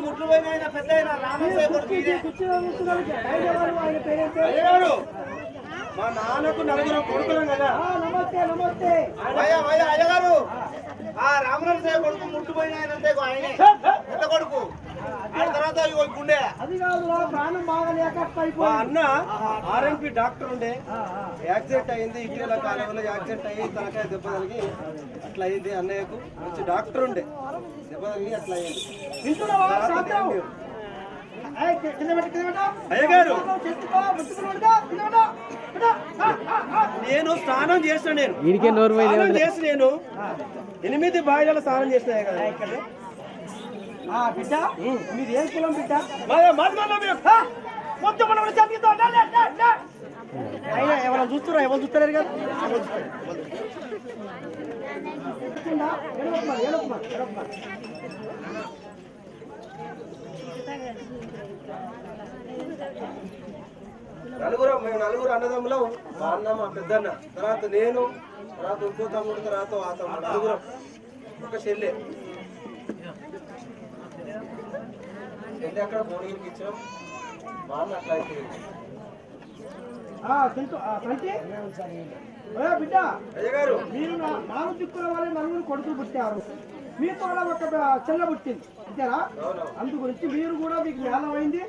ముట్లు పోయిన పెద్ద అయ్యగారు మా నాన్నకు నలుగురు కొడుకులం కదా. నమస్తే నమస్తే అయ్యగారు ఆ రామనరసయ్య కొడుకు ముట్లు పోయిన ఆయనే పెద్ద కొడుకు. ఆ తర్వాత గుండె అది కాదు ప్రాణం బాగా లేక మా అన్న ఆర్ఎంపీ డాక్టర్ ఉండే, యాక్సిడెంట్ అయింది. ఇటీవల కాలంలో యాక్సిడెంట్ అయ్యి తలకాయ దెబ్బ తగిలి అట్లా అయింది. అన్నయ్యకు మంచి డాక్టర్ ఉండే, దెబ్బ తగిలి అట్లా అయింది. అయ్యగారు నేను స్నానం చేసిన నేను 8 బాయిలలో స్నానం చేసిన కదా. బిడ్డ మీరు ఏం కులం బిడ్డ? మొత్తం అయినా ఎవరు చూస్తున్నా, ఎవరు చూస్తలేరు కదా. మేము నలుగురు అన్నదమ్ములు. మా అన్న, మా పెద్దన్న, తర్వాత నేను, తర్వాత ఇంకో తమ్ముడు, తర్వాత ఆ తమ్ముడు, నలుగురం ఒక చెల్లె. చెల్లె అక్కడ భోగికి ఇచ్చినాం. మా అన్న అట్లా బిడ్డ అయ్యగారు మీరు 4 దిక్కుల వాళ్ళే నలుగురు కొడుకులు పుట్టారు. మీతో ఒక చెల్ల పుట్టింది అంతేనా? అందు గురించి మీరు కూడా మీకు జ్ఞానం అయింది.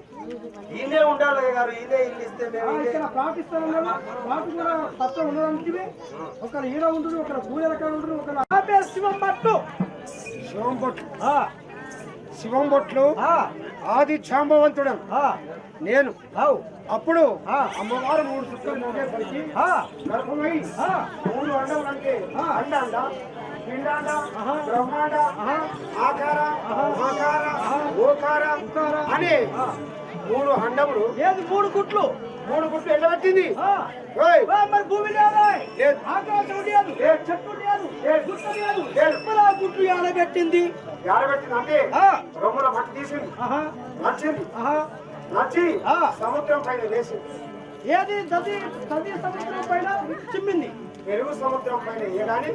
ఈయనే ఉండాలి అయ్యగారు, ఈయనే ఇల్లు ఇస్తే ఇక్కడ పాటిస్తాను పాటు కూడా పత్రం ఉండడానికి ఒకరు ఈడ ఉండరు, ఒకరు పూజ రకాలు ఉండరు, ఒకరు శివం బొట్లు. శివం బొట్లు ఆది చాంబవంతుడు నేను. అప్పుడు అమ్మవారు 3 చుక్కలు మోగే పలికి గర్భమై 3 అండములు అంటే అండాండ, పిండాండ, బ్రహ్మాండ, ఆకార, మకార, ఓకార అనే 3 అండములు. ఏది 3 గుట్లు? 3 గుట్లు ఎల్లబెట్టింది. మరి భూమి లేదు, ఆకాశం లేదు, చెట్టు లేదు, గుట్ట లేదు, గుట్లు ఎలబెట్టింది. ఎలబెట్టింది అంటే బ్రహ్మల మట్టి తీసింది, నచ్చింది, నచ్చి సముద్రం పైన వేసింది. ఏది నది సముద్రం పైన చిమ్మింది. పెరుగు సముద్రం పైన ఏగాని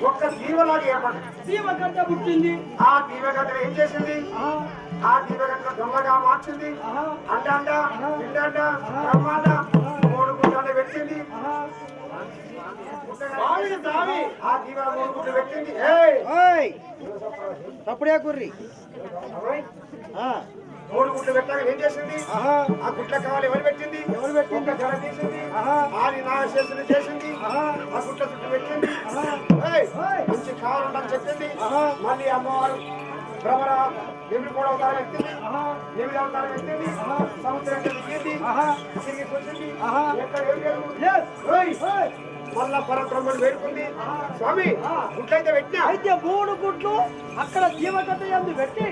ఒక్క దీవలాగా ఏర్పడింది. దీవగడ్డ పుట్టింది. ఆ దీవగడ్డ ఏం చేసింది? ఆ దీవగడ్డ దొంగగా మార్చింది. అండాండ, పిండాండ, బ్రహ్మాండ 3 గుడ్డలు పెట్టింది. ఆ దీవ 3 గుడ్డలు పెట్టింది. తప్పుడే కుర్రి 3 గుడ్లు పెట్టాక ఏం చేసింది? ఆ గుడ్ల కావాలి ఎవరు పెట్టింది? జడ తీసింది. ఆది నాగశేషులు చేసింది. ఆ గుడ్ల చుట్టూ పెట్టింది. మంచి కావాలని చెప్పింది. మళ్ళీ అమ్మవారు భ్రమర ఎమిడి కూడా అవతారం ఎత్తింది. ఎమిడి అవతారం ఎత్తింది. సముద్రం తిరిగి కూర్చుంది. మళ్ళా పరబ్రహ్మను వేడుకుంది. స్వామి గుడ్లయితే పెట్టినా అయితే 3 గుడ్లు అక్కడ జీవకథ ఎందు పెట్టి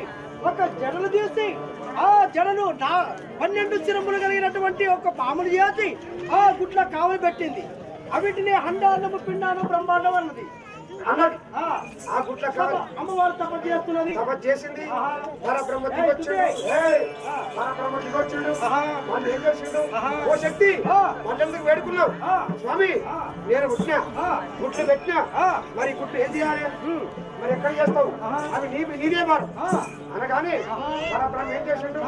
ఒక జడలు తీసి ఆ జడను 12 చిరములు కలిగినటువంటి ఒక పాములు చేసి ఆ గుట్ల కావలి పెట్టింది. అవిటిని అండాన్నము, పిండానం, బ్రహ్మాండం అన్నది. ఆ గుట్ల అమ్మవారు తపస్సు చేస్తున్నది. తపస్సు చేసింది. పరబ్రహ్మ దిగొచ్చిండు. పరబ్రహ్మ దిగొచ్చిండు. వాళ్ళు ఏం చేసిండు? ఓ శక్తి మళ్ళెందుకు వేడుకున్నావు? స్వామి నేను పుట్టినా, గుట్లు పెట్టినా, మరి గుట్లు ఏం చేయాలి? మరి ఎక్కడ చేస్తావు? అవి నీదే మారు అనగానే పరబ్రహ్మ ఏం చేసిండు?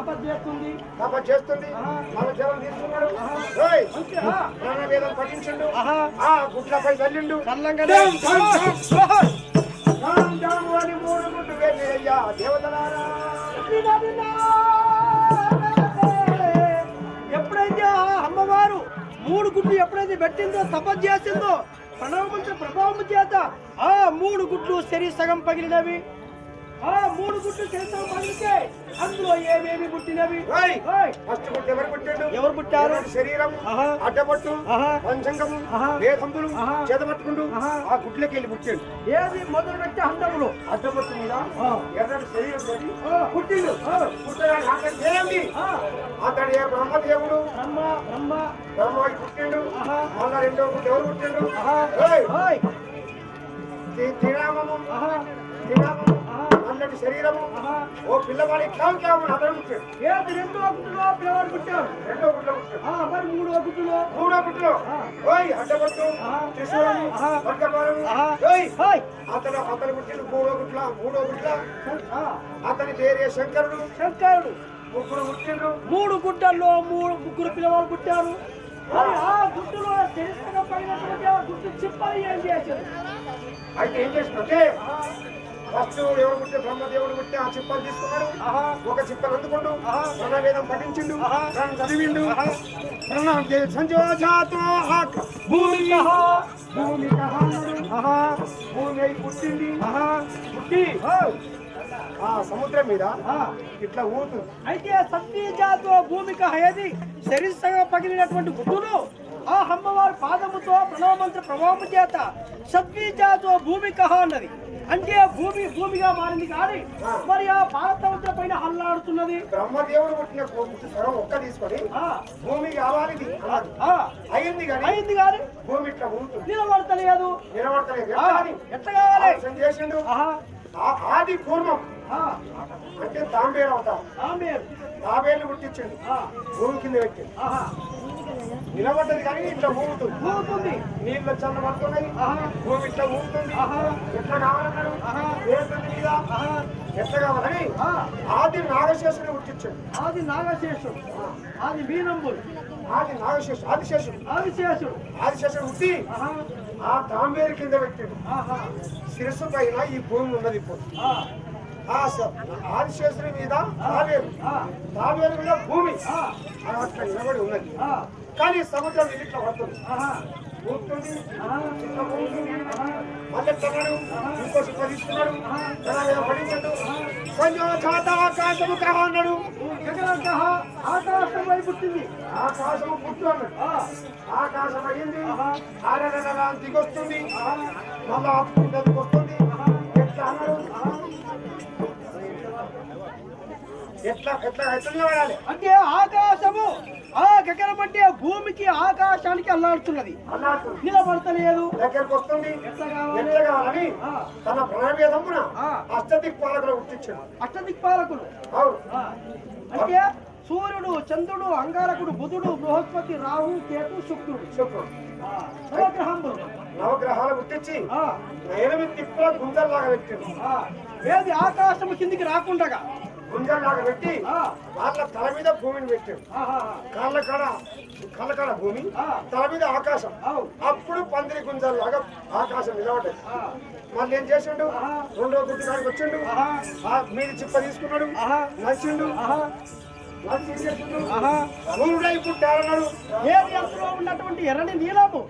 తపస్సు చేస్తుంది. మన జలం తీసుకున్నాడు. ప్రాణవేదం పఠించిండు. ఆ గుట్లపై చల్లిండు. అని 3 గుడ్లు వెళ్ళయ్యా దేవతలారా. ఎప్పుడైతే అమ్మవారు 3 గుడ్లు ఎప్పుడైతే పెట్టిందో, తపస్సు చేసిందో, ప్రభావం చేత ఆ 3 గుడ్లు శరీర సగం పగిలినవి. ఆ 3 గుడ్లు శరీరం పగిలితే అందులో ఏమేమి పుట్టినవి? ఫస్ట్ గుడ్డు ఎవరు పుట్టాడు? ఎవరు పుట్టారు? శరీరం, అడ్డపట్టు, పంచంగము, వేదంబులు చేతపట్టుకుంటూ ఆ గుడ్లకి వెళ్ళి పుట్టాడు. ఏది మొదలు పెట్టి అండములు అడ్డపట్టు మీద ఎర్రటి శరీరం పుట్టిండు. పుట్టడానికి అతడు ఏ బ్రహ్మదేవుడు బ్రహ్మకి పుట్టిండు. మళ్ళా 2వ గుడ్డు ఎవరు పుట్టిండు? శ్రీరామము. అన్నటి శరీరము ఓ పిల్లవాడి ఇట్లా అతను పుట్టాడు. ఏది రెండో గుట్టులో పిల్లవాడు పుట్టాడు. రెండో గుడ్లో పుట్టాడు. మరి మూడో గుట్టులో ఓయ్ అడ్డబట్టు త్రిశూలము వర్గపాలము ఓయ్ అతను పుట్టిన మూడో గుట్ల అతని పేరే శంకరుడు. ముగ్గురు పుట్టిండ్రు. 3 గుడ్డల్లో 3 పిల్లవాళ్ళు పుట్టారు. మరి ఆ గుట్టులో తెలుసుగా పడినటువంటి ఆ గుట్టు చిప్పని ఏం చేశారు? అయితే ఏం చేస్తుంటే ఫస్ట్ ఎవరు పుట్టే బ్రహ్మదేవుడు పుట్టే ఆ చిప్పలు తీసుకున్నాడు. ఒక చిప్పలు అందుకుండు ప్రణవేదం పఠించిండు చదివిండు. భూమి అయి పుట్టింది. పుట్టి ఆ సముద్రం మీద ఇట్లా ఊరుతుంది. అయితే సత్యజాతో భూమిక ఏది శరీరంగా పగిలినటువంటి గుడ్డును ఆ అమ్మవారి పాదముతో ప్రణవమంత్ర ప్రభావం చేత సత్వీజాతో భూమిక అన్నది. అంటే భూమిగా మారింది కానీ మరి ఆ భారతవంతుల పైన హల్లాడుతున్నది. బ్రహ్మదేవుడు పుట్టిన సగం ఒక్క తీసుకొని భూమి కావాలి అయింది కానీ భూమి ఇట్లా ఊరుతుంది. నిలబడతలేదు. ఎట్లా కావాలి చేసిండు. ఆది పూర్వం అంటే తాంబేరు అవుతాం. తాబేలు పుట్టించండి భూమి కింద పెట్టింది. నిలబడ్డది కానీ ఇట్లా ఊగుతుంది. నీళ్ళు చల్ల పడుతున్నాయి. భూమి ఇట్లా ఊగుతుంది. ఎట్లా కావాలన్నాడు మీద ఎట్లా కావాలని ఆది నాగశేషుని పుట్టించండి. ఆది నాగశేషుడు ఆది వీరంబుడు ఆదిశేషుడు పుట్టి ఆ తాంబేరు కింద పెట్టాడు. శిరస్సు పైన ఈ భూమి ఉన్నది. ఇప్పుడు ఆదిశేషుని మీద తాబేరు మీద భూమి అట్లా నిలబడి ఉన్నది. కానీ సముద్రం ఇట్లా పడుతుంది. మళ్ళీ తన్నాడు ఇంకో చిప్ప తీసుకున్నాడు. పడించాడు. ఆకాశము కహ అన్నాడు. ఆకాశం వైపు పుట్టింది. ఆకాశము పుట్టు అన్నాడు. ఆకాశం అయింది. ఆరడలా దిగొస్తుంది. మళ్ళా వస్తుంది. ఎట్లా అన్నాడు. ఎట్లా నిలబడాలి అంటే ఆకాశము ఆ గగనం అంటే భూమికి ఆకాశానికి అల్లాడుతున్నది. నిలబడతలేదు. దగ్గరకు వస్తుంది. ఎట్లా కావాలని తన ప్రణవేదమున అష్టదిక్పాలకులు పుట్టించాడు. అష్టదిక్పాలకులు అంటే సూర్యుడు, చంద్రుడు, అంగారకుడు, బుధుడు, బృహస్పతి, రాహు, కేతు, శుక్రుడు నవగ్రహాలు పుట్టించి 8 తిప్పుల గుంజల్లాగా పెట్టిండు. ఏది ఆకాశము కిందికి రాకుండా గుంజల్లాగా పెట్టి వాళ్ళ తల మీద భూమిని పెట్టాడు. కాళ్ళ కాడ భూమి, తల మీద ఆకాశం. అప్పుడు పందిరి గుంజల్లాగా ఆకాశం నిలబడ్డది. మళ్ళీ ఏం చేసిండు. రెండో గుడ్డి కాడికి వచ్చిండు. మీది చిప్ప తీసుకున్నాడు. నచ్చిండు. సూర్యుడై పుట్టారన్నాడు. ఏది అందులో ఉన్నటువంటి ఎర్రని నీలము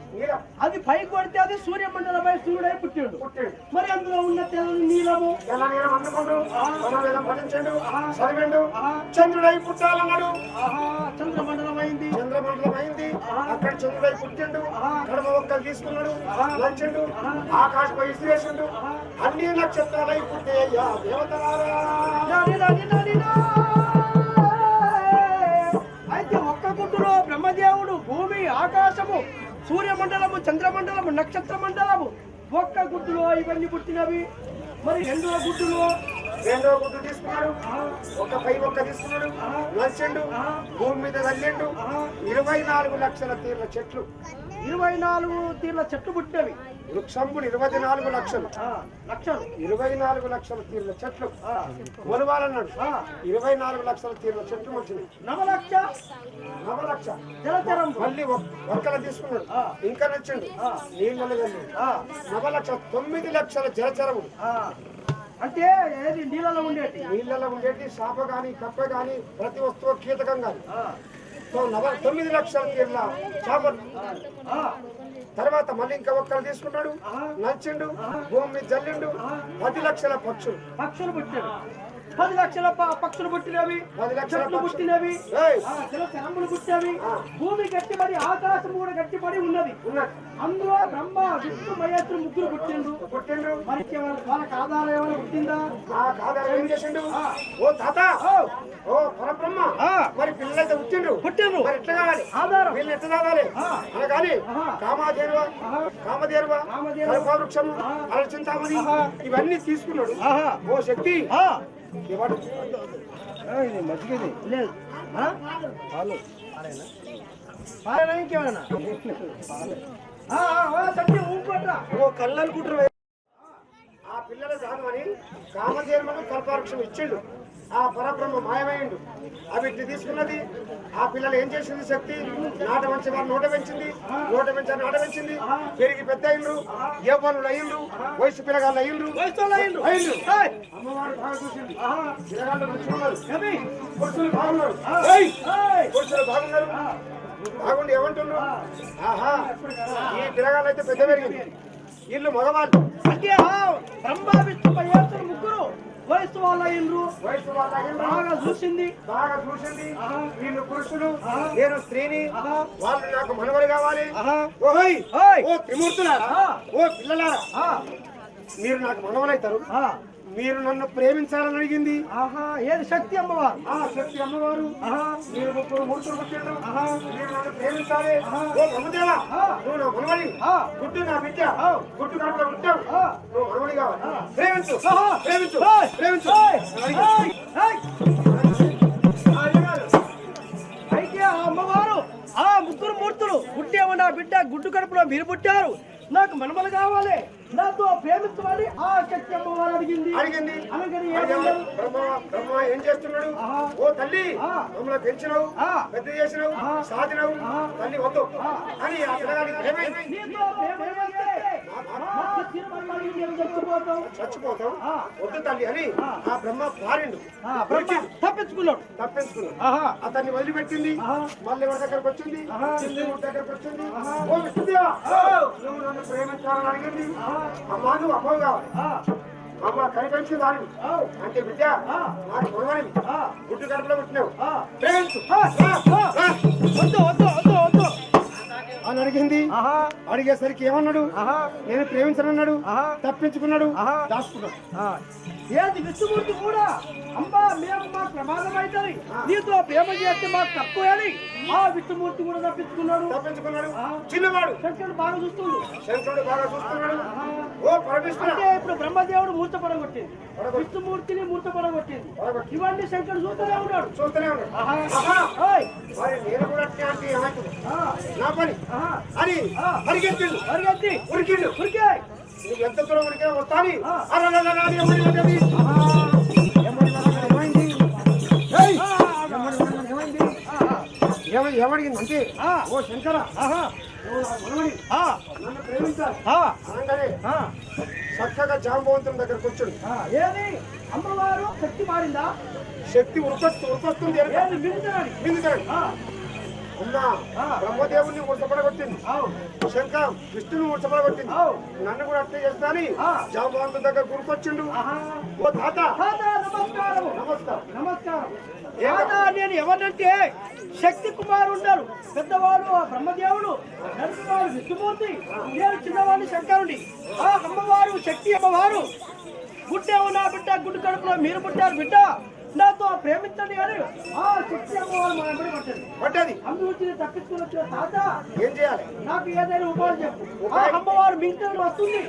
అది పైకి కొడితే అది సూర్యమండలపై సూర్యుడై పుట్టాడు. మరి అందులో ఉన్న తెల్లని నీలము చదివిండు. చంద్రుడై పుట్టాలన్నాడు. చంద్రమండలం అయింది. అక్కడ చంద్రుడై పుట్టిండు. కడమ ఒక్కలు తీసుకున్నాడు. లంచండు. ఆకాశపై విసిరేసిండు. అన్ని నక్షత్రాలై పుట్టే దేవతలారా. అయితే ఒక్క గుడ్డులో బ్రహ్మదేవుడు, భూమి, ఆకాశము, సూర్యమండలము, చంద్రమండలము, నక్షత్ర మండలము ఒక్క గుడ్డులో ఇవన్నీ పుట్టినవి. మరి రెండో గుడ్డు తీసుకున్నాడు. ఒక పై ఒక్క తీసుకున్నాడు. నచ్చిండు. భూమి మీద తల్లిండు. 24 లక్షల తీర్ల చెట్లు. 24 తీర్ల చెట్లు పుట్టినవి. వృక్షంబులు 24 లక్షలు. 24 లక్షల తీర్ల చెట్లు మొలవాలన్నాడు. 24 లక్షల తీర్ల చెట్లు వచ్చినాయి. నవలక్ష జలచరం మళ్ళీ వర్కలు తీసుకున్నాడు. ఇంకా నచ్చిండు. నీళ్ళలో వెళ్ళి 9 లక్షల జలచరములు. అంటే ఏది నీళ్ళలో ఉండేటి శాప గాని, కప్ప గాని, ప్రతి వస్తువు కీటకం గాని. 9 లక్షల తీర్ల చేపలు. తర్వాత మళ్ళీ ఇంకా ఒక్కరు తీసుకున్నాడు. నచ్చిండు. భూమి మీద జల్లిండు. 10 లక్షల పక్షులు పుట్టాడు. 10 లక్షల పక్షులు పుట్టినవి, 10 లక్షల చెట్లు పుట్టినవి, ఏయ్. జలచరములు పుట్టినవి, భూమి గట్టిపడి ఆకాశం కూడా గట్టిపడి ఉన్నది. అందులో బ్రహ్మ విష్ణు మహేశ్వరు ముగ్గురు పుట్టిండ్రు. మరి వాళ్ళకి ఆధారం ఏమైనా పుట్టిందా? నాకు ఆధారం ఏం చేసిండు? ఓ తాత, ఓ పరబ్రహ్మ, మరి పిల్లలైతే పుట్టిండ్రు. మరి ఎట్లా కావాలి ఆధారం? వీళ్ళు ఎట్లా కావాలి అనగాని కామధేనువ కల్పవృక్షము అలచింతామణి ఇవన్నీ తీసుకున్నాడు. ఓ శక్తి ఎవడు మజ్జిగది లేదు ఇంకేమన్నా ఓ కళ్ళు అనుకుంటారు. ఆ పిల్లల దానమని కామధేనువను కల్పవృక్షం ఇచ్చిండు. ఆ పరబ్రహ్మ మాయమైండు. అవి తీసుకున్నది. ఆ పిల్లలు ఏం చేసింది? శక్తి నాట మంచి వారు నోట పెంచింది, నోట పెంచారు నాట పెంచింది. పెరిగి పెద్ద అయిండ్రు, యవ్వనులు అయ్యిండ్రు, వయసు పిల్లగాళ్ళు అయ్యిండ్రు. అమ్మవారు బాగా చూసింది. పిల్లగాళ్ళు మంచిగా ఉన్నారు, పురుషులు బాగున్నారు, పురుషులు బాగున్నారు. బాగుండి ఏమంటున్నారు? ఆహా, ఈ పిల్లగాళ్ళు అయితే పెద్ద పెరిగింది. వీళ్ళు మగవాళ్ళు అంటే బ్రహ్మ విష్ణు మహేశ్వరు ముగ్గురు వయసు వాళ్ళ అయ్యిండ్రు. బాగా చూసింది. వీళ్ళు పురుషులు, నేను స్త్రీని. వాళ్ళు నాకు మనవలు కావాలి. ఓ త్రిమూర్తులారా, ఓ పిల్లలారా, మీరు నాకు మనవలైతారు. మీరు నన్ను ప్రేమించాలని అడిగింది. ఏది శక్తి అమ్మవారు? శక్తి అమ్మవారు. మీరు ముగ్గురు మూర్తులు పుట్టిండ్రు. మీరు నన్ను ప్రేమించాలి. ఓ బ్రహ్మదేవా, నువ్వు నా మనవడి, గుడ్డు నా బిడ్డ, గుడ్డు కడుపులో పుట్టావు, నువ్వు మనవడి కావాలి. ప్రేమించు, ప్రేమించు, ప్రేమించు. అయితే ఆ అమ్మవారు ఆ ముగ్గురు మూర్తులు పుట్టేమన్నా బిడ్డ గుడ్డు కడుపులో మీరు పుట్టారు, నాకు మనమలు కావాలి, నాతో ప్రేమించమని ఆ శక్తి అమ్మవారు అడిగింది. అనగానే బ్రహ్మ ఏం చేస్తున్నాడు? ఓ తల్లి, మమ్మల్ని పెంచినావు, పెద్ద చేసినావు, సాధినావు, తల్లి వద్దు అని ఆ పిల్లగాడికి చచ్చిపోతాం, వద్దు తల్లి అని ఆ బ్రహ్మ పారిండు. తప్పించుకున్నాడు. అతన్ని వదిలిపెట్టింది. మళ్ళీ వాడి దగ్గరకు వచ్చింది, దగ్గరకు వచ్చింది. ఓ విష్ణుదేవా, నువ్వు నన్ను ప్రేమించాలని అడిగింది. అమ్మా, నువ్వు అమ్మవు కావాలి. అమ్మ కనిపించింది దాని అంటే బిడ్డ నాకు కొనవని గుడ్డు కడుపులో పుట్టినావు, ప్రేమించు అని అడిగింది. అడిగేసరికి ఏమన్నాడు? నేను ప్రేమించనన్నాడు, తప్పించుకున్నాడు, దాచుకున్నాడు. ఏది విష్ణుమూర్తి కూడా అమ్మా మేము మాకు ప్రమాదం అవుతుంది, నీతో ప్రేమ చేస్తే మాకు తక్కువ అని ఆ విష్ణుమూర్తి కూడా తప్పించుకున్నాడు. చిన్నవాడు శంకరుడు బాగా చూస్తున్నాడు. ఓ పరమేశ్వర, అంటే ఇప్పుడు బ్రహ్మదేవుడు మూర్చపడగొట్టింది, విష్ణుమూర్తిని మూర్చపడగొట్టింది. ఇవన్నీ శంకరుడు చూస్తూనే ఉన్నాడు. మరి నేను కూడా అంటే ఏమవుతుంది నా పని అని పరిగెత్తి ఉరికిండు. నువ్వు ఎంత దూరం ఉరికే వస్తాని ఏమడిగింది అంటే, ఓ శంకర, నన్ను ప్రేమించాలి అనగానే చక్కగా జాంబవంతుని దగ్గరకు వచ్చాడు. ఏది అమ్మవారు శక్తి మారిందా? శక్తి ఉత్పత్తుంది అమ్మా, బ్రహ్మదేవుని ఉడతపడగొట్టింది, శంకర్ విష్ణుని ఉడతపడగొట్టింది, నన్ను కూడా అట్లే చేస్తాని జాంబవంతుని దగ్గర గుర్తొచ్చిండు. ఓ తాత, నమస్కారం. నేను ఎవరంటే శక్తి కుమారు ఉన్నారు, పెద్దవాడు బ్రహ్మదేవుడు, నడుపువాడు విష్ణుమూర్తి, నేను చిన్నవాడిని శంకరుడి. ఆ అమ్మవారు శక్తి అమ్మవారు గుడ్డేవు నా బిడ్డ, గుడ్డు కడుపులో మీరు పుట్టారు బిడ్డ, నాతో ప్రేమించండి అని ఆ శక్తి అమ్మవారు మా వెంబడి పట్టేది. అభివృద్ధిని తప్పించుకుని తాత ఏం చేయాలి? నాకు ఏదైనా ఉపాయం చెప్పు. ఆ అమ్మవారు మింటలు వస్తుంది.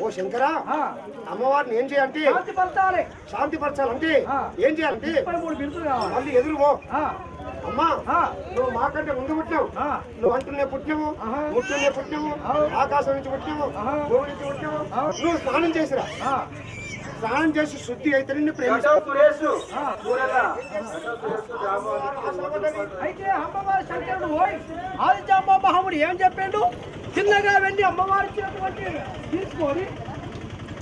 ఓ శంకరా, అమ్మవారిని ఏం చేయాలంటే శాంతి పరచాలంటే ఏం చేయాలంటే మళ్ళీ ఎదురువో. అమ్మా, నువ్వు మాకంటే ముందు పుట్టినావు, నువ్వు అంటున్నే పుట్టినావు, ముట్టున్నే పుట్టినావు, ఆకాశం నుంచి పుట్టినావు, భూమి నుంచి పుట్టినావు. నువ్వు స్నానం చేసిరా, స్నానం చేసి శుద్ధి అయితే నిన్ను ప్రేమిస్తావు. అయితే అమ్మవారి శంకరుడు ఆదిత్యామహాముడు ఏం చెప్పాడు? చిన్నగా వెళ్ళి అమ్మవారి ఇచ్చినటువంటి తీసుకొని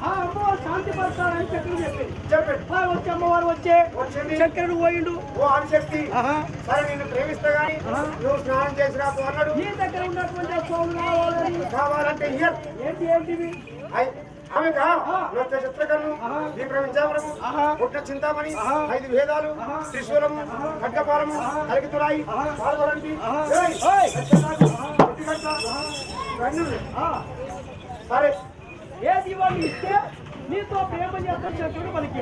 ఆ అమ్మవారు శాంతి పడతారని చక్రుడు చెప్పింది. చెప్పండి. వచ్చి అమ్మవారు వచ్చింది. చక్రుడు పోయిండు. ఓ ఆదిశక్తి సరే నిన్ను ప్రేమిస్తా గాని నువ్వు స్నానం చేసి రాకు అన్నాడు. నీ దగ్గర ఉన్నటువంటి కావాలంటే ఏంటివి ఆమె చిత్రకన్ను విక్రమించామరము పుట్ట చింతామణి 5 వేదాలు త్రిశూలము ఖడ్గపాలము కలిగితురాయి పాల్గొనండి సరే ఏది వాళ్ళు ఇస్తే నీతో ప్రేమ చేస్తాడు పలికి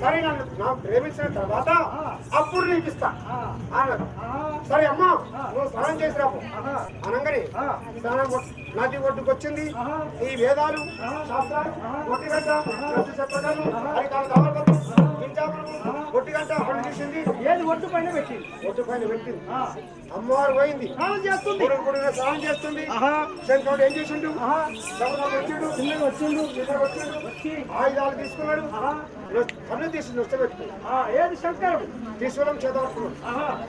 సరే నన్ను ప్రేమించిన తర్వాత అప్పుడు నీకు ఇస్తా అన్నాడు. సరే అమ్మా నువ్వు స్నానం చేసి రాపు అనగానే స్నానం నది ఒడ్డుకు వచ్చింది. ఈ వేదాలు శాస్త్రాలు ఒట్టిగంట చెప్పగలను ఒట్టిగంట పండు తీసింది. ఏది ఒట్టు పైన పెట్టింది. ఒట్టు పైన పెట్టింది. అమ్మవారు పోయింది స్నానం చేస్తుంది. స్నానం చేస్తుంది. శంకరుడు ఏం చేసిండు? వచ్చిండు ఆయుధాలు తీసుకున్నాడు. కన్ను తీసి నష్టపెట్టుకున్నాడు. ఏది శంకరుడు త్రిశూలం చేత పట్టుకున్నాడు.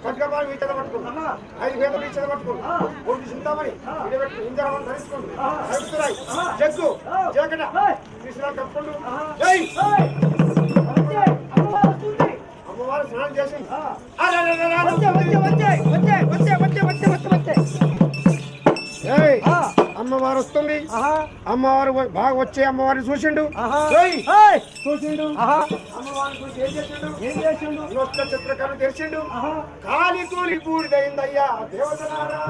ఖడ్గపాలం ఈ చేత పట్టుకున్నాడు. 5 వేదలు ఈ చేత పట్టుకున్నాడు. ఒడ్డు చింతామని ఇంజరం ధరించుకున్నాడు. జగ్గు జగడ త్రిశూలం కట్టుకుంటూ అమ్మవారు స్నానం చేసింది. అమ్మవారు వస్తుంది. అమ్మవారు బాగా వచ్చే అమ్మవారిని చూసిండు. అమ్మవారిని చూసి ఏం చేసిండు? నొక్క చిత్రకరణ తెరిచిండు. కాలి కూలి పూడిదైందయ్యా దేవతనారా.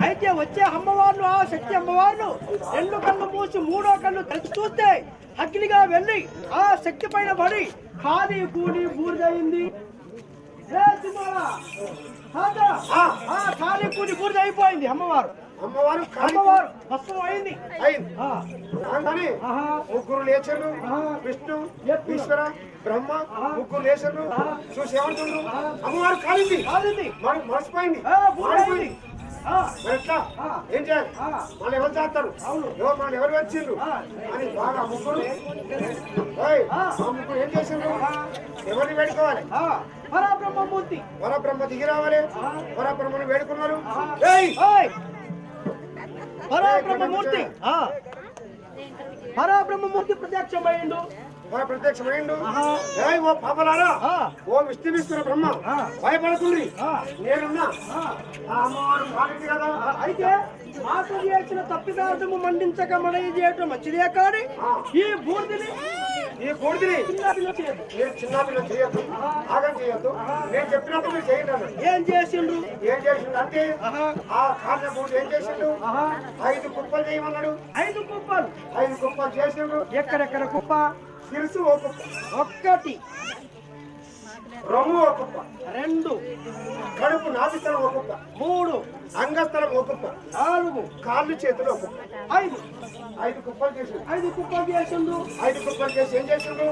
అయితే వచ్చే అమ్మవారు ఆ శక్తి అమ్మవారు 2 కళ్ళు మూసి 3వ కళ్ళు తెరిచి చూస్తే అగ్నిగా వెళ్ళి ఆ శక్తి పైన పడి ఖాళీ కూడి బూడిదయింది. ఖాళీ కూడి బూడిద అయిపోయింది. అమ్మవారు భస్మం అయింది. ముగ్గురు లేచరు. విష్ణు ఈశ్వర బ్రహ్మ ముగ్గురు లేచరు. చూసి ఏమంటుండ్రు? అమ్మవారు కాలింది మర్చిపోయింది. ఎట్లా ఏం చేయాలి? వాళ్ళు ఎవరు చేస్తారు? వాళ్ళు ఎవరు వచ్చిండ్రు అని బాగా ముగ్గురు ముగ్గురు ఏం చేసిండ్రు? ఎవరిని వేడుకోవాలి? పరబ్రహ్మమూర్తి పరబ్రహ్మ దిగి రావాలి. పరబ్రహ్మను వేడుకున్నారు. పరబ్రహ్మమూర్తి ప్రత్యక్షమైండు. ప్రత్యక్షమైండు. ఓ పాపలారా, ఓ విష్ణుమిశ్వర బ్రహ్మ భయపడుతుంది. నేనున్నా అమ్మవారు కాలింది కదా. అయితే మాకు చేసిన తప్పిదార్థము మండించక మనవి చేయటం మంచిదే కానీ ఈ బూడిదని చిన్నపిల్ల చేయొద్దు, ఆగం చేయొద్దు. నేను చెప్పినప్పుడు మీరు చేయండి. ఏం చేసిండు అంటే ఆ కాళ్ళ బూడి ఏం చేసిండు? 5 కుప్పలు చేయమన్నాడు. 5 కుప్పలు చేసిండు. ఎక్కడెక్కడ కుప్ప? తెలుసు ఓ కుప్ప, 1 రొమ్ము ఓ కుప్ప, 2 కడుపు నాభిస్థలం ఓ కుప్ప, 3 అంగస్థలం ఓ కుప్ప, 4 కాళ్ళు చేతులు ఓ కుప్ప. 5 కుప్పలు చేసిండు. 5 కుప్పలు చేసిండు. 5 కుప్పలు చేసి ఏం చేసిండు?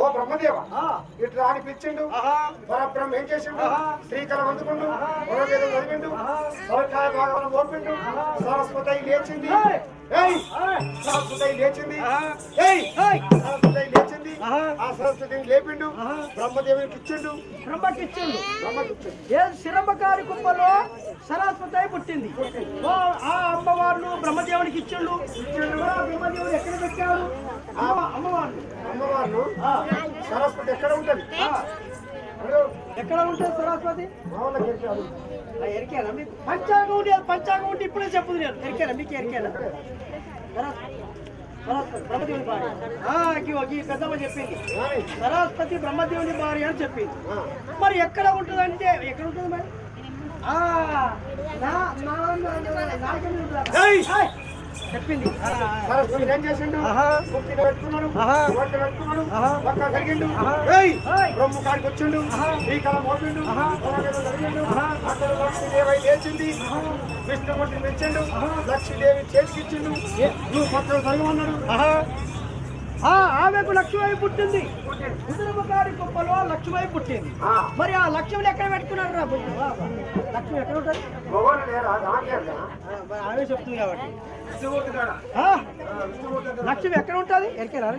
ఓ బ్రహ్మదేవ ఇట్లా అనిపించిండు. పరబ్రహ్మ ఏం చేసిండు? శ్రీకరం అందుకుండు, పొరవేదం చదివిండు, సొరకాయ భాగవతం ఓపిండు. సరస్వతి లేచింది. సరస్వతి లేచింది. ఆ సరస్వతిని లేపిండు. బ్రహ్మదేవునికి ఇచ్చిండు. బ్రహ్మకిచ్చిండు. శిరమకారి కుప్పలో సరస్వతి పుట్టింది. ఆ అమ్మవారు బ్రహ్మదేవునికి ఇచ్చిండు. బ్రహ్మదేవుడు ఎక్కడ పెట్టాడు? అమ్మవారు సరస్వతి ఎక్కడ ఉంటది? ఎక్కడ ఉంటుంది సరస్వతి? ఎరికేనా మీకు? పంచాంగం ఉంటే ఇప్పుడే చెప్పుదు నేను. ఎరికేనా మీకు? ఎరికేనా? బ్రహ్మదేవుని భార్య పెద్దమ్మ చెప్పింది. సరస్వతి బ్రహ్మదేవుని భార్య అని చెప్పింది. మరి ఎక్కడ ఉంటుంది అంటే ఎక్కడ ఉంటుంది మరి? చెప్పింది. సరస్వతి ఏం చేసిండు? పెట్టుకున్నాడు, పెట్టుకున్నాడు, పక్క కలిగిండు. బ్రహ్మ కాడికి వచ్చిండు. శ్రీకలం ఓపిండు, జరిగిండు. అక్కడ లక్ష్మీదేవి లేచింది. విష్ణుమూర్తిని మెచ్చిండు. లక్ష్మీదేవి చేతికిచ్చిండు. నువ్వు పక్కన చదవన్నాడు. ఆమెకు లక్ష్మీ పుట్టింది. ఉదరమకారి కుప్పలో లక్ష్మీ పుట్టింది. మరి ఆ లక్ష్మిని ఎక్కడ పెట్టుకున్నారు? లక్ష్మి ఎక్కడ ఉంటుంది? ఆమె చెప్తుంది కాబట్టి లక్ష్మి ఎక్కడ ఉంటుంది? ఎరికేనా?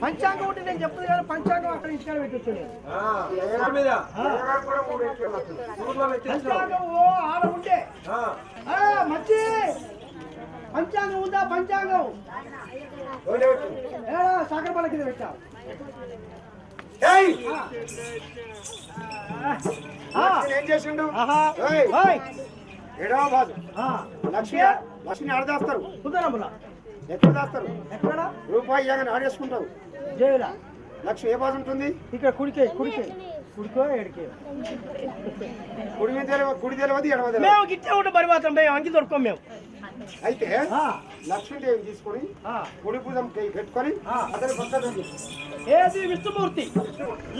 పంచాంగం ఉంటే నేను చెప్తుంది కానీ పంచాంగం అక్కడ ఇంటికాడ పెట్టొచ్చు నేను. ఎవరి మీద కూడా 3 ఎకరాలు వస్తుంది. ఊర్లో పెట్టేస్తాం. పంచాంగం ఆడ ఉంటే మంచి పంచాంగం ఉందా? పంచాంగం ఏడా సాగరపాల కింద పెట్టా. ఏం చేసిండు? ఏడవ బాధ లక్ష్మి ఆడదాస్తారు. కుదరములా ఎక్కడ దాస్తారు? ఎక్కడ రూపాయి ఇవ్వగానే ఆడేసుకుంటావు. జైలా లక్ష్మి ఏ బాధ ఉంటుంది? ఇక్కడ కుడికో ఎడికే కుడి మీద కుడి తెలియదు ఎడవది. మేము గిట్టే ఉంటే పరిమాత్రం మేము అంకి దొరుకోం మేము. అయితే లక్ష్మీదేవిని తీసుకొని కుడి భుజం పెట్టుకొని అతని పక్కన ఏది విష్ణుమూర్తి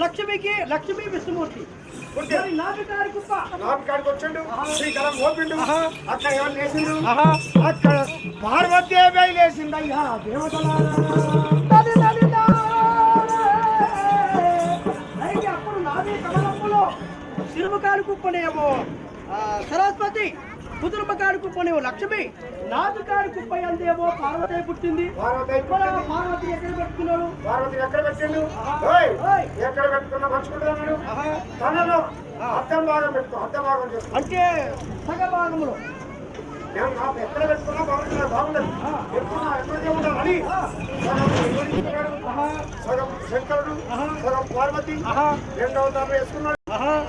లక్ష్మి విష్ణుమూర్తి నాపికాడి కుప్ప నాపికాడికి వచ్చిండు. శ్రీకరం ఓపిండు. అక్కడ ఎవరు లేచిండు? అక్కడ పార్వతీదేవి లేచిందయ్యా అయితే అప్పుడు నాది కమలంలో సిరుమకాడి కుప్పనేమో సరస్వతి, కుదురుమకాడి కుప్పనేమో లక్ష్మి, నాపికాడి కుప్ప అందేమో పార్వతి పుట్టింది. పార్వతి ఎక్కడ పెట్టుకున్నాడు? పార్వతి ఎక్కడ పెట్టిండు? ఎక్కడ పెట్టుకున్నా మంచుకుంటున్నాడు. తనలో అర్థం భాగం పెట్టుకో. అర్థం భాగం చేసుకో. అంటే సగ భాగంలో ఎక్కడ పెట్టుకున్నా బాగుండదు. ఎక్కడ ఉండాలని సగం శంకరుడు సగం పార్వతి రెండవ దాన్ని వేసుకున్నాడు.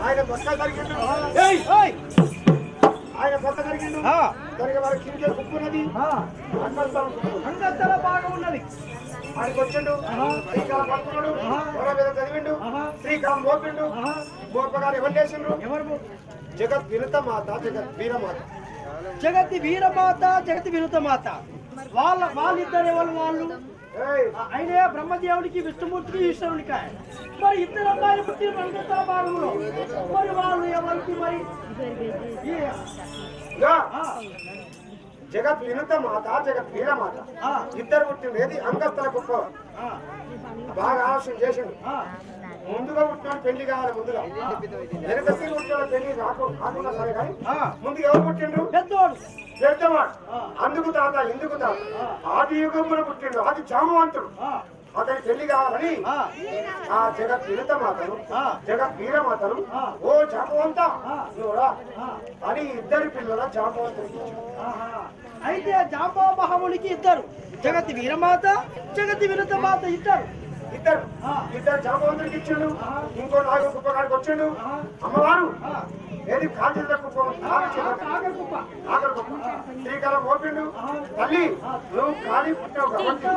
ఆయన పక్క జరిగిండు. ఆయన పక్క జరిగిండు. జరిగే వారి కింద కుప్పున్నది. అంగస్థల భాగం ఉన్నది. ఆయనకు వచ్చిండు. శ్రీకాలం పడుతున్నాడు. వర మీద చదివిండు. శ్రీకాలం మోపిండు. మోపగారు ఎవరు చేసిండ్రు? ఎవరు? జగత్ వినుత మాత, జగత్ వీరమాత. జగతి వీరమాత, జగతి వినుత మాత. వాళ్ళిద్దరు వాళ్ళు అయినే బ్రహ్మదేవుడికి, విష్ణుమూర్తికి, ఈశ్వరునికి. మరి ఇద్దరు అమ్మాయిలు పుట్టిన అంగస్థల భాగంలో మరి వాళ్ళు ఎవరికి? మరి జగత్ వినుత మాత, జగత్ వీరమాత ఇద్దరు పుట్టింది అంగస్థల కుప్ప. బాగా ఆలోచన చేసిండు. ముందుగా పుట్టినాడు పెళ్లి కావాలి. ముందుగా వెనక పుట్టిన పెళ్లి కాకుండా సరే కానీ ముందుగా ఎవరు పుట్టిండు? పెద్దోడు. పెద్దవాడు. అందుకు తాత ఇందుకు తాత ఆది యుగంలో పుట్టిండు. ఆది జామవంతుడు. అతని పెళ్లి కావాలని ఆ జగత్ వినుత మాతను, జగత్ వీరమాతను, ఓ జామవంత నువ్వురా అని ఇద్దరి పిల్లల జామవంతుడికి. అయితే జాంబవ మహామునికి ఇద్దరు, జగతి వీరమాత, జగతి వినుత మాత ఇద్దరు జామవంతుడికి ఇచ్చిండు. ఇంకో నాలుగు కుప్పగాడికి వచ్చిండు. అమ్మవారు ఏది కాల్చిన కుప్ప ఆఖరి కుప్ప శ్రీకాలం ఓపిండు. తల్లి నువ్వు ఖాళీ పుట్టావు కాబట్టి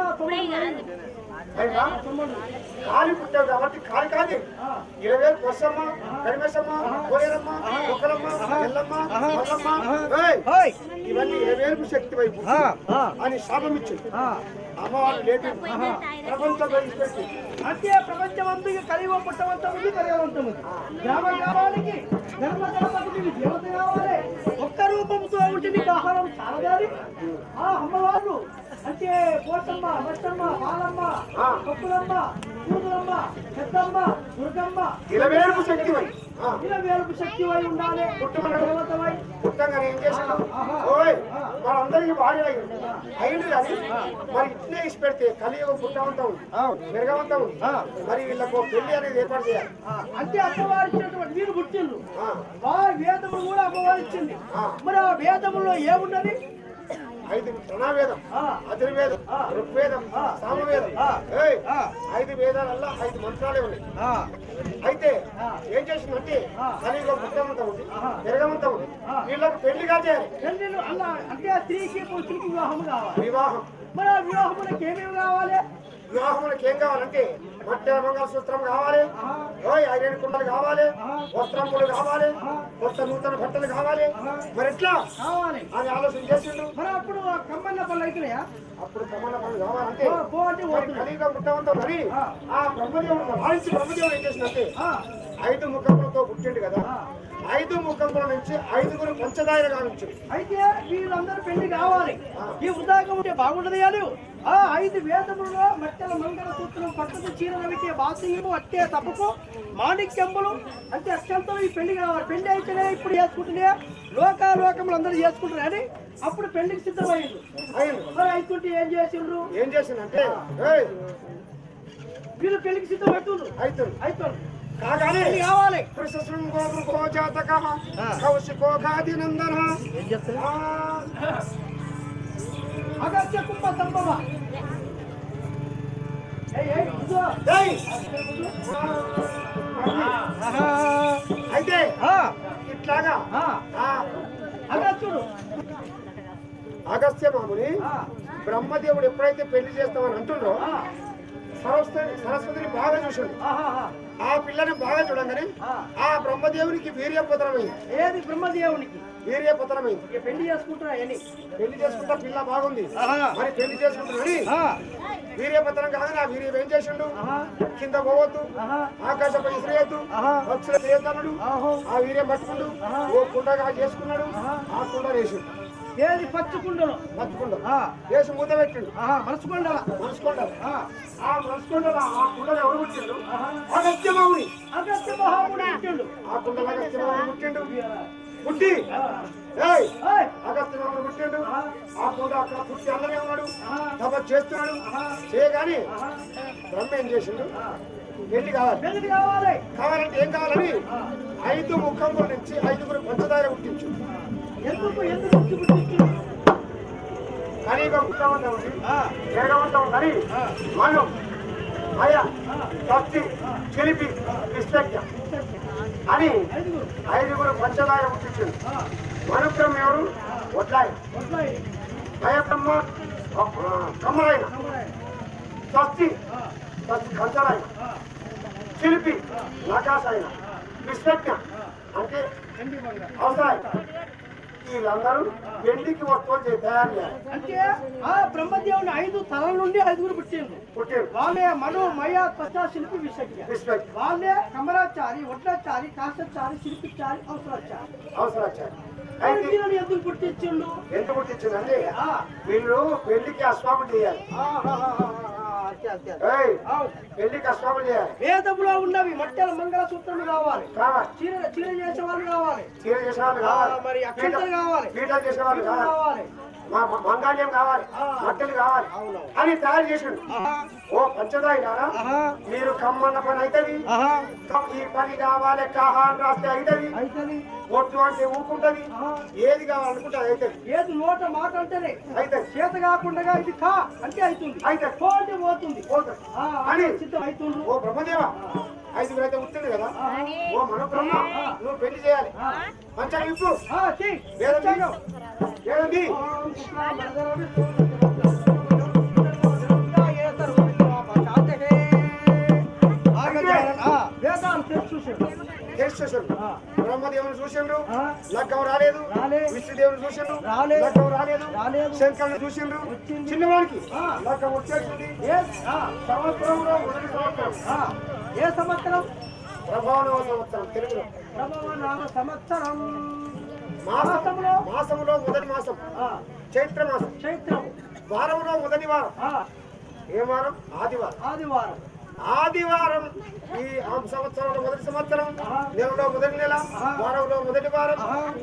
కాలి పుట్టావు కాబట్టి కాలి కాదు 20,000 కొసమ్మ, కరిమేసమ్మ, కోయరమ్మ, కుక్కలమ్మ, ఎల్లమ్మ, మల్లమ్మ ఇవన్నీ 20,000 శక్తి వైపు అని శాపం ఇచ్చింది. అమ్మవారు లేపి ప్రపంచంలో ఇచ్చి అంటే ప్రపంచమంతా కలియుగ పుట్టవంతం ఉంది, పర్యవంతం ఉంది. గ్రామానికి గర్భగర్భకి దేవత కావాలి. ఒక్క రూపంతో ఉంటే నీకు ఆహారం చాలదాలి. ఆ అమ్మవారు అంటే పోతమ్మ, బచ్చమ్మ, బాలమ్మ, కొప్పులమ్మ, కూతురమ్మ, పెద్దమ్మ, దుర్గమ్మ 20,000 శక్తి వై 20,000 శక్తి వై ఉండాలి. పుట్టంగానే ఏం చేశాను? మనందరికీ భార్య అయింది కానీ మరి ఇట్లే ఇచ్చి పెడితే కలియుగం పుట్టవంతా ఉంది, మెరగవంతా ఉంది. మరి వీళ్ళకు పెళ్లి అనేది ఏర్పాటు చేయాలి. అంటే అమ్మవారు ఇచ్చినటువంటి వీరు పుట్టిండ్రు. వేదములు కూడా అమ్మవారు ఇచ్చింది. మరి ఆ వేదములో ఏమున్నది? 5 ప్రణవేదం, అధుర్వేదం, ఋగ్వేదం, సామవేదం. 5 వేదాలల్లా 5 మంత్రాలే ఉన్నాయి. అయితే ఏం చేసిందంటే కలియుగం పుట్టమంతా ఉంది, పెరగమంతా ఉంది. వీళ్ళకి పెళ్లిగా చేయాలి. పెళ్లిళ్ళు అలా అంటే స్త్రీకి పురుషుడికి వివాహం కావాలి. వివాహం. మరి ఆ వివాహములకు ఏమేమి కావాలి? వివాహములకు ఏం కావాలంటే మట్టెల మంగళసూత్రం కావాలి, ఐరన్ కుండలు కావాలి, వస్త్రములు కావాలి, కొత్త నూతన బట్టలు కావాలి. మరి ఎట్లా కావాలి అని ఆలోచన చేసిండు. మరి అప్పుడు కమ్మన్న పనులు అవుతున్నాయా? అప్పుడు కమ్మన్న పనులు కావాలంటే కలియుగం పుట్టవంతో మరి ఆ బ్రహ్మదేవుడు భావించి బ్రహ్మదేవుడు ఏం చేసిందంటే 5 ముఖములతో పుట్టిండు కదా, 5 ముఖముల నుంచి 5గురు పంచదాయలు కావించింది. అయితే వీళ్ళందరూ పెళ్లి కావాలి. ఈ వృధాగా ఉంటే బాగుండదు కాదు. ఆ 5 వేదములలో మట్టెల మంగళసూత్రం, పట్టుకు చీరలు పెట్టే బాసీయము, అట్టే తప్పుకు మాణిక్యములు అంటే అక్షంతో ఈ పెళ్లి కావాలి. పెళ్లి అయితేనే ఇప్పుడు చేసుకుంటున్నా లోకములు అందరూ చేసుకుంటారు అని అప్పుడు పెళ్లికి సిద్ధమైంది. మరి అయితుంటే ఏం చేసిండ్రు? ఏం చేసిందంటే వీళ్ళు పెళ్లికి సిద్ధం అవుతుంది అవుతుంది అవుతుంది కాగానే పెళ్లి కావాలి కృష్ణశృంగో జాతక కౌశికో గాది నందన ఏం చెప్తారు అగత్య కుంభ సంభవ అయితే ఇట్లాగా అగత్యుడు అగస్త్య మాముని బ్రహ్మదేవుడు ఎప్పుడైతే పెళ్లి చేస్తామని అంటుండ్రో సరస్వతిని బాగా చూసాడు. ఆ పిల్లని బాగా చూడంగానే ఆ బ్రహ్మదేవునికి వీర్యపతనమైంది. ఏది బ్రహ్మదేవునికి వీర్యపతనమైంది. పెళ్లి చేసుకుంటున్నా పెళ్లి చేసుకుంటా పిల్ల బాగుంది మరి పెళ్లి చేసుకుంటున్నాని వీర్యపతనం కాదని ఆ వీర్యం ఏం చేసిండు? కింద పోవద్దు, ఆకాశపై ఇసిరేయద్దు, పక్షుల చేతనుడు ఆ వీర్యం పట్టుకుండు ఓ కుండగా చేసుకున్నాడు. ఆ కుండ వేసిండు. ఏది పచ్చుకుండలో మచ్చుకుండ వేసి మూత పెట్టిండు. మనసుకొండ ఆ మనసుకొండ ఆ కుండలు ఎవరు పుట్టిండు? అగస్త్యమాముని. అగస్త్య మహాముని పుట్టిండు. ఆ కుండలు అగస్త్యమాముని పుట్టిండు. పుట్టి అగస్త్యమాముని పుట్టిండు. ఆ కుండ అక్కడ పుట్టి అల్లనే ఉన్నాడు, తపస్సు చేస్తున్నాడు. చేయగానే బ్రహ్మ ఏం చేసిండు? పెళ్లి కావాలి. కావాలంటే ఏం కావాలని 5 ముఖంలో నుంచి 5 పంచదార పుట్టించు. ఎందుకు పుట్టించు? కలియుగ ఉత్తమంతం వేగవంతం అని మనం అయ భక్తి చిలిపి విశ్వజ్ఞ అని 5 పంచదార పుట్టించింది. మనుబ్రహ్మ ఎవరు? వడ్లాయ. భయబ్రహ్మ కమ్మరాయన. స్వస్తి కంచరాయన. శిల్పి నకాశాయన. విశ్వజ్ఞ అంటే అవసరాయ. వీళ్ళందరూ పెళ్లికి వస్తువులు తయారు చేయాలి. అంటే ఆ బ్రహ్మదేవుని 5 తలల నుండి 5 పుట్టిండ్రు. వాళ్ళే మనో మయ త్వచ శిల్పి విశ్వజ్ఞ. వాళ్ళే కమరాచారి, వడ్లాచారి, కాశాచారి, శిల్పిచారి, అవసరాచారి. ఎందుకు పుట్టించిండు? ఎందుకు పుట్టించిందండి? వీళ్ళు పెళ్లికి అశ్వాములు చేయాలి. పెళ్లికి అశ్వాములు చేయాలి. వేదంలో ఉన్నవి మట్టెల మంగళసూత్రములు కావాలి. చీర చేసేవాళ్ళు కావాలి. మరి అక్షంతలు కావాలి. పీటలు చేసేవాళ్ళు కావాలి. మంగాళ్యం కావాలి. మట్టెలు కావాలి అని తయారు చేసిండు. ఓ పంచదాయినారా, మీరు కమ్మన్న పని అవుతుంది. ఈ పని కావాలి కాహ అని రాస్తే అవుతుంది. ఒట్టు అంటే ఊకుంటది. ఏది కావాలనుకుంటే అది అవుతుంది. ఏది నోట మాట అంటేనే అయితే చేత కాకుండా ఇది కా అంటే అవుతుంది. అయితే పోతే పోతుంది అని సిద్ధం అవుతుంది. ఓ బ్రహ్మదేవ 5 అయితే ఉంటుంది కదా. ఓ మన బ్రహ్మ నువ్వు పెళ్లి చేయాలి. మంచిగా ఇప్పుడు ఏదండి బ్రహ్మదేవుని చూసిండ్రు, లగ్గం రాలేదు. విష్ణుదేవుని చూసిండ్రు, లగ్గం రాలేదు. శంకరుని చూసిండ్రు, చిన్నవాడికి లగ్గం వచ్చేసింది. సంవత్సరంలో మొదటి సంవత్సరం. ఏ సంవత్సరం? ప్రభావ సంవత్సరం. తెలుగులో సంవత్సరం. మాసంలో మొదటి మాసం చైత్ర మాసం. వారంలో మొదటి వారం. ఏ వారం? ఆదివారం. ఈ సంవత్సరంలో మొదటి సంవత్సరం, నెలలో మొదటి నెల, వారంలో మొదటి వారం,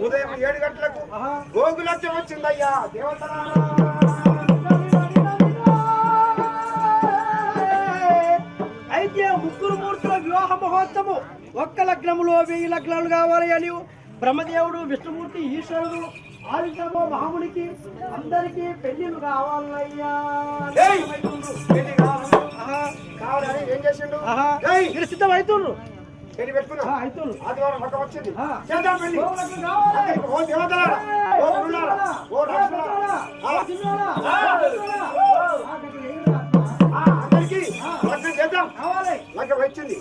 ఉదయం 7 గంటలకు గోగులత్యం వచ్చిందయ్యా దేవతలారా. అయితే 3 మూర్తుల వివాహ మహోత్సవం ఒక్క లగ్నములో 1000 లగ్నాలు కావాలి అని బ్రహ్మదేవుడు, విష్ణుమూర్తి, ఈశ్వరుడు, ఆదిశంభవ మహామునికి అందరికీ పెళ్లిళ్ళు కావాలయ్యా. కావాలని ఏం చేసిండు? సిద్ధం అవుతుండ్రు. పెళ్లి పెట్టుకున్నా. ఆదివారం లగ్గం వచ్చింది. చేద్దాం పెళ్లి. ఓ దేవతలారా, ఓ గురులారా, ఓ రాజులారా, అందరికీ లగ్నం చేద్దాం. లగ్గం వచ్చింది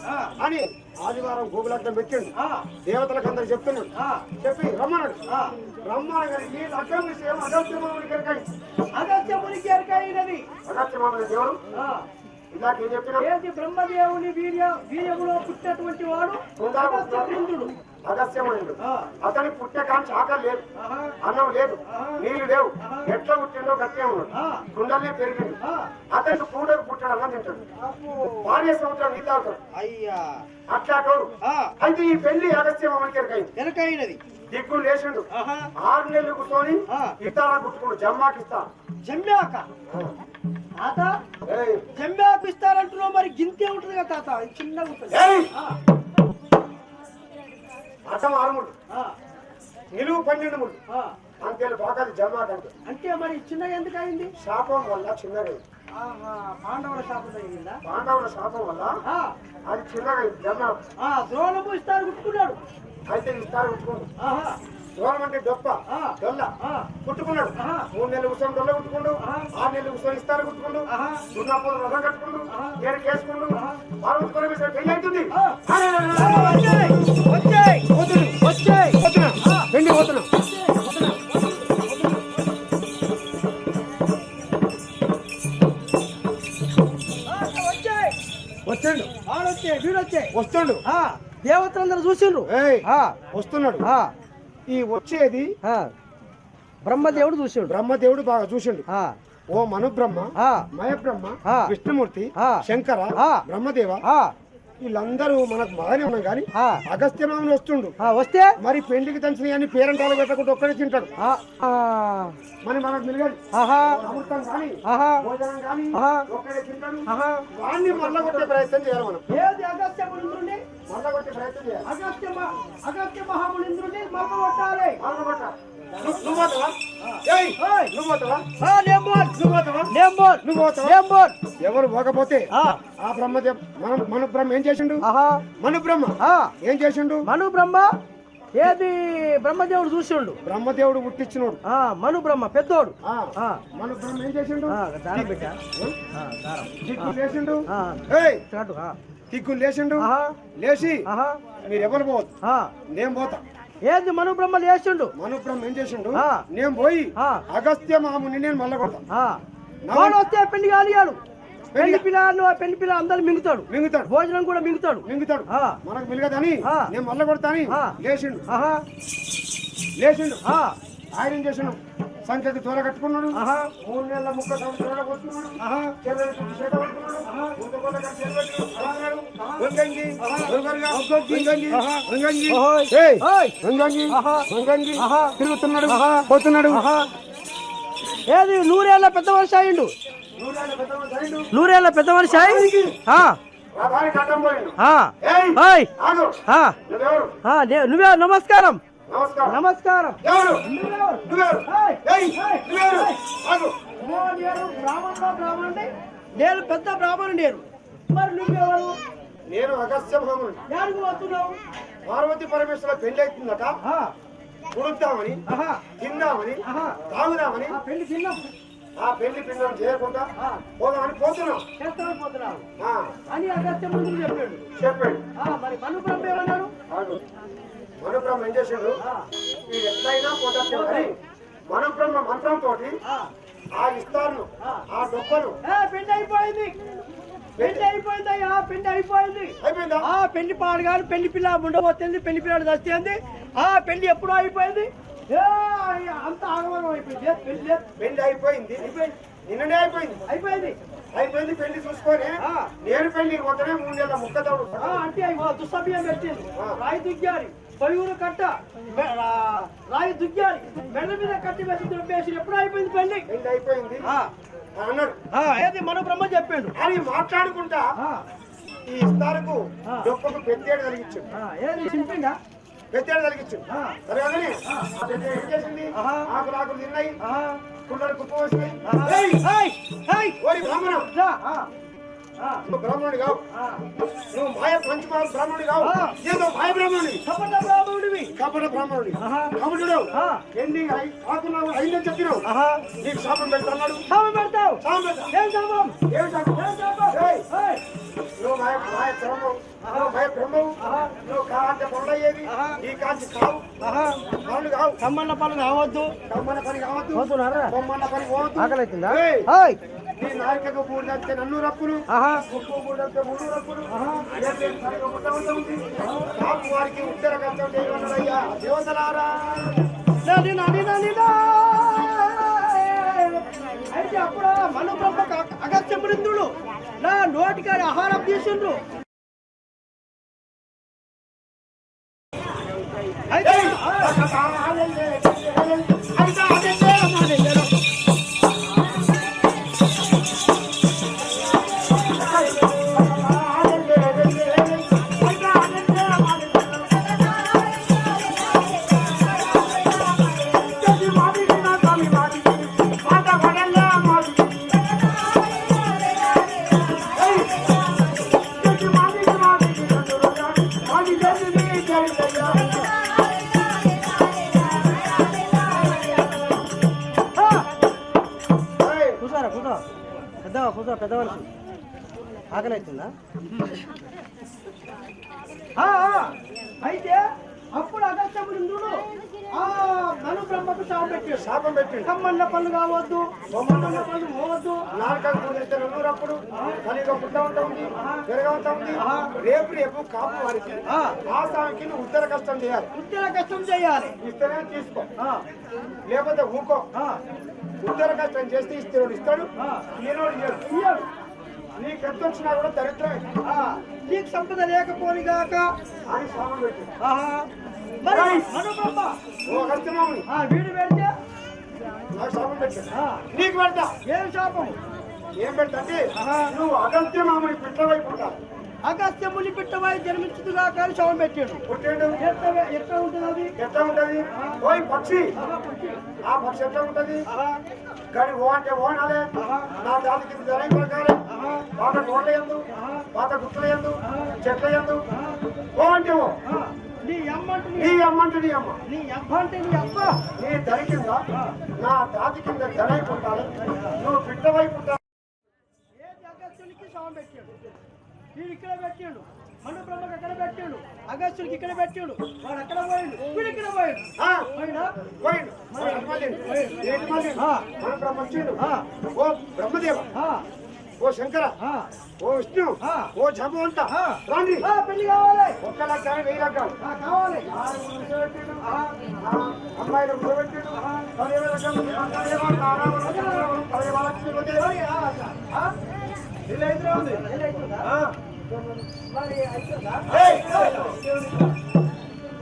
అని ఆదివారం గోగులగ్నం పెట్టిండు. దేవతలకు అందరు చెప్తున్నాడు. చెప్పి రమ్మన్నాడు. రమ్మనగానే లగ్గం విషయం అగస్త్యమామునికి ఎరకైంది. అగస్త్యమునికి ఎరకైనది. అగస్త్యమాముని దేవుడు ఇందాక ఏం చెప్పినా? బ్రహ్మదేవుని వీర్యములో పుట్టినటువంటి వాడు అగస్త్యేంద్రుడు. అగస్త్యముడు. అతని పుట్టకాంక్ష ఆకలి లేదు, అన్నం లేదు, నీళ్లు లేవు. ఎట్లా పుట్టిండో గట్టే ఉన్నాడు. కుండలే పెరిగిండు. అతనికి పూటకు పుట్టాడు, అన్నం తింటాడు. 10 సంవత్సరాలు నీళ్ళు తాగుతాడు. అట్లాడు. అయితే ఈ పెళ్లి అగస్త్యమామునికి ఎరకైనది. దిగ్గులు లేచిండు. 6 నెలలు కూర్చొని ఇస్తారా కుట్టుకుడు. జమ్మాకి ఇస్తా. జమ్మాక తాత ఏయ్, చెంబేపిస్తారంటున్నావు, మరి గింతే ఉంటుంది కదా తాత, ఇది చిన్నగా ఉంటుంది. ఏయ్! ఆ, అడ్డం 6 ముళ్ళు, ఆ, నిలువు 12 ముళ్ళు, ఆ. అంతేళ్ళు బాగా జమాకంటే అంటే మరి చిన్నగా ఎందుకు అయింది? శాపం వల్ల చిన్నగా ఆహా, పాండవుల శాపం తగిలిందా? పాండవుల శాపం వల్ల ఆ, అది చిన్నగా జమ. ఆ, ద్రోణము ఇస్తారు కుట్టుకున్నాడు. అయితే ఇస్తారు కుట్టుకోండి. ఆహా, దూరం అంటే డొప్ప ఆ, డొల్ల ఆ, కుట్టుకున్నాడు. ఆహా. 3 నెలలు కూర్చొని డొల్ల కుట్టుకుండు, ఆహా. 6 నెలలు కూర్చొని ఇస్తారు కుట్టుకుండు, ఆహా. దున్నపోలు రథం కట్టుకుండు, ఆహా. ఏడు కేసుకుండు, ఆహా. పార్వతి పరమేశ్వరుడు పెళ్లి అవుతుంది. ఆ. వచ్చేయ్, వచ్చేయ్, వచ్చేయ్. పోతున్నా పెళ్లి పోతున్నా. వచ్చేయ్. వచ్చాడు వాడొచ్చే, వీడొచ్చే. వస్తుండు. ఆ, దేవతలందరూ చూసిండ్రు. ఏయ్, ఆ, వస్తున్నాడు. ఆ, ఈ వచ్చేది ఆ. బ్రహ్మదేవుడు చూసిండు. బ్రహ్మదేవుడు బాగా చూసిండు. ఆ, ఓ మనుబ్రహ్మ, ఆ, మయబ్రహ్మ, ఆ. విష్ణుమూర్తి, ఆ. శంకర, ఆ. బ్రహ్మదేవ, ఆ, వీళ్ళందరూ మనకు బాగానే ఉన్నాం కానీ ఆ. అగస్త్యమాముని వస్తుండు. ఆ, వస్తే మరి పెళ్లికి తంచిన అన్ని పేరంటాలు పెట్టకుండా ఒక్కడే తింటాడు. ఆ, ఆ, మరి మనకు మిలగదు. ఆహా, అమృతం కానీ ఆహా, భోజనం కానీ ఆహా. ఒక్కడే తింటాడు. ఆహా. వాడిని మల్లగొట్టే ప్రయత్నం చేయాలి మనం. ఏది అగస్త్య మునింద్రుని? మల్లగొట్టే ప్రయత్నం చేయాలి. అగస్త్య మహామునింద్రుని మరగొట్టాలి. మల్లగొట్ట. నువ్వు పోతావా? ఏయ్, ఏయ్. నువ్వు పోతావా? ఆ, నేంబోల్. నువ్వు పోతావా? నేంబోల్. నువ్వు పోతావా? నేంబోల్. ఎవరు పోకపోతే ఆ, ఆ బ్రహ్మదేవ్ మన బ్రహ్మ ఏం చేసిండు? ఆహా, మను బ్రహ్మ ఆ. ఏం చేసిండు? మను బ్రహ్మ ఏది బ్రహ్మదేవుడు చూసిండు. బ్రహ్మదేవుడు పుట్టించినోడు. ఆ, మను బ్రహ్మ పెద్దోడు. ఆ, ఆ, మన బ్రహ్మ ఏం చేసిండు? ఆ, దారం పెట్టా. ఆ, దారం. దిక్కులు లేచిండు. ఆ, ఏయ్, చాటు. ఆ, దిక్కులు లేచిండు. ఆహా, లేచి ఆహా, మీరు ఎవరు పోవద్దు, ఆ. నేను పోతా. ఏది మను బ్రహ్మ లేచిండు. మను బ్రహ్మ ఏం చేసిండు? ఆ. నేను పోయి ఆ. అగస్త్య మాముని నేను మల్ల కొడతా. ఆ, వాడు వస్తే పెళ్లి కాలియాడు. పెళ్లి పిల్లలు పెళ్లి పిల్లలు అందరు మింగుతాడు. మింగుతాడు. భోజనం కూడా మింగుతాడు. మింగుతాడు. ఆ, మనకు మిలగదని ఆ. నేను మల్ల కొడతాని ఆ. లేచిండు. ఆహా, లేచిండు. ఆ, ఆయన ఏం చేసిండు? సంఖ్యకి తోల కట్టుకున్నాడు. ఆహా, 3 నెలల ముక్క సంవత్సరాలు పోస్తున్నాడు. ఆహా, చెల్లెలు చుట్టూ చేత పట్టుకున్నాడు. ముందు కొల్ల కలిసి చేతులు పట్టుకున్నాడు. వంగంగి, వంగరుగా, వంగంగి, వంగంగి. ఓహోయ్. ఏయ్, ఓయ్. వంగంగి, ఆహా. వంగంగి. ఆహా. తిరుగుతున్నాడు. ఆహా. పోతున్నాడు. ఆహా. ఏది 100 ఏళ్ళ పెద్ద మనిషి అయిండు. 100 ఏళ్ళ పెద్ద మనిషి అయి. ఆ, రథానికి అడ్డం పోయిండు. ఆ. ఏయ్, ఓయ్. ఆగు. ఆ, నువ్వెవరు? ఆ, నువ్వే. నమస్కారం. నమస్కారం. నమస్కారం. ఎవరు? నువ్వెవరు? నువ్వెవరు? ఏయ్. ఏయ్, నువ్వెవరు? ఆగు. నేను బ్రాహ్మణుడే. నేను పెద్ద బ్రాహ్మణుడు. నేను మరి నువ్వెవరు? నేను అగస్త్య మహాముని. యాడికి పోతున్నావు? పార్వతి పరమేశ్వర పెళ్లి అవుతుందట. ఆ, కుడుద్దామని, ఆహా, తిందామని, ఆహా. తాగుదామని, ఆ పెళ్లి తిన్నాం. ఆ పెళ్లి పిండం చేయకుండా ఆ, పోదామని పోతున్నాం. చేస్తాను పోతున్నావు ఆ, అని అగస్త్య ముందు చెప్పాడు. చెప్పాడు. మరి మను బ్రహ్మ ఏమన్నాడు? ఆగు. మనుబ్రహ్మ ఏం చేసిండు? ఆ, ఈ ఎట్లయినా పోతాం కానీ మనుబ్రహ్మ మంత్రంతో ఆ, ఆ ఇస్తాను, ఆ డొక్కలు పెళ్లి అయిపోయింది. పెళ్లి అయిపోయింది అయ్యా, పెళ్లి అయిపోయింది. అయిపోయిందా? ఆ పెళ్లి పాడు కానీ పెళ్లి పిల్ల ఉండబోతుంది, పెళ్లి పిల్లడు దస్తుంది. ఆ పెళ్లి ఎప్పుడో అయిపోయింది. ఏ, అంత ఆగమనం అయిపోయింది. పెళ్లి పెళ్లి అయిపోయింది. అయిపోయింది. నిన్ననే అయిపోయింది. అయిపోయింది. అయిపోయింది పెళ్లి చూసుకొని ఆ. నేను పెళ్లికి పోతేనే 3 నెలల ముక్క తోడు. అంటే దుస్సభ్యం పెట్టింది. రాయి దుగ్గాలి, పలువురు కట్ట, రాయి దుగ్గాలి, మెడ మీద కట్టి వేసి దుబ్బేసి ఎప్పుడు అయిపోయింది పెళ్లి. పెళ్లి అయిపోయింది ఆ, అన్నాడు. ఏది మన బ్రహ్మ చెప్పాడు. అని మాట్లాడుకుంటా ఆ, ఈ ఇస్తారుకు ఆ. డొక్కకు పెద్దేడు కలిగించాడు. ఏది చింపిందా? పెద్దేడు కలిగించాడు. ఆ. సరే కానీ ఆ పెద్దేడు ఏం చేసింది? ఆహా. ఆకులు ఆకులు తిన్నాయి, ఆహా, కుళ్ళలు కుప్ప వచ్చినాయి. ఆహా. ఏయ్! ఏయ్, ఏయ్, ఓరి బ్రాహ్మణం, రా, ఆ, ఆ, నువ్వు బ్రాహ్మణుడు కావు, ఆ. నువ్వు మాయ పంచమాల బ్రాహ్మణుడు కావు, ఆ. ఏదో మాయ బ్రాహ్మణుడి, కపట బ్రాహ్మణుడివి. కపట బ్రాహ్మణుడి. ఆహా. కపటుడు ఆ. ఎన్ని ఆకున్నావు అయిందని చెప్పినావు, ఆహా, నీకు శాపం పెడతాడు. శాపం పెడతావు. శాపం పెడతా. ఏం శాపం? ఏం శాపం? ఏం శాపం? ఏయ్! ఏయ్, నువ్వు మాయ బ్రహ్మవు, నువ్వు మాయ బ్రహ్మవు, ఆహా. నువ్వు కాంటే పనులయ్యేది, ఆహా. ఈ కాంతి కావు, ఆహా, పనులు కావు, కమ్మన్న పనులు కావద్దు. కమ్మన్న పని కావద్దు, పోతున్నారా? బొమ్మన్న పని పోవద్దు. ఆకలి అవుతుందా? ఏయ్! ఏయ్, నీ నాయకకు బూడిదంటే నన్ను రప్పులు, ఆహా, ముక్కు బూడిదంటే 3 రప్పులు, అదే సరిగా ముద్ద ఉంది. కాపు వారికి ఉత్తర కష్టం చేయమన్నారయ్యా దేవతలారా. నది నది నదిదా. అయితే అప్పుడు మను బ్రహ్మకు అగస్త్య మృందుడు నా నోటికాడి ఆహారం తీసుండ్రు. అయితే కూర్చో పెద్దవా కూర్చో పెద్ద మనిషి ఆకలి అవుతుందా అయితే అప్పుడు అగస్త్యముడు ఇంద్రుడు ఆ మను బ్రహ్మకు శాపం పెట్టాడు కమ్మన్న పనులు కావద్దు బొమ్మన్న పనులు పోవద్దు అప్పుడు కలిగా పుట్ట ఉంటుంది పెరగా ఉంటుంది రేపు కాపు వారికి ఆ సామికి నువ్వు ఉత్తర కష్టం చేయాలి ఇస్తేనే తీసుకో లేకపోతే ఊకో ఉత్తర కష్టం చేస్తే ఇస్తాడు ఈనాడు నీకు ఎంత వచ్చినా కూడా దరిద్రమే నీకు సంపద లేకపోని గాక అని శాపం పెట్టాడు మరి మను బ్రహ్మ అగస్త్యమాముని వీడు పెడితే నాకు శాపం పెట్టాడు నీకు పెడతా ఏం శాపం ఏం పెడతా అంటే నువ్వు అగస్త్యమాముని పిట్ల వైపు ఉంటావు అగస్త్యముని పిట్టవై జన్మించుదుగా కానీ శవం పెట్టాడు ఎట్లా ఉంటుంది అది ఎట్లా ఉంటది ఓయ్ పక్షి ఆ పక్షి ఎట్లా ఉంటది కానీ ఓ అంటే ఓనాలే నా జాతికి జరై పడకాలి పాత గోడల ఎందు పాత గుట్టల ఎందు చెట్ల ఎందు ఓ అంటే ఓ నీ అమ్మంటే నీ అమ్మంటే నీ అమ్మ నీ అబ్బ అంటే నీ అబ్బ నీ దరి కింద నా జాతి కింద జరై పుట్టాలి నువ్వు పిట్ట వైపు ఉంటావు ఏది అగస్త్యునికి శవం పెట్టాడు వీడు ఇక్కడ పెట్టాడు మను బ్రహ్మకు అక్కడ పెట్టాడు అగస్త్యునికి ఇక్కడ పెట్టాడు వాడు అక్కడ పోయాడు వీడు ఇక్కడ పోయాడు మన బ్రహ్మ వచ్చిండు ఓ బ్రహ్మదేవ ఓ శంకర ఓ విష్ణు ఓ జపవంత రాండి పెళ్లి కావాలి 1 లక్ష 1000 లక్షలు కావాలి అమ్మాయిలు కూడబెట్టిండు 10,000 లక్షలు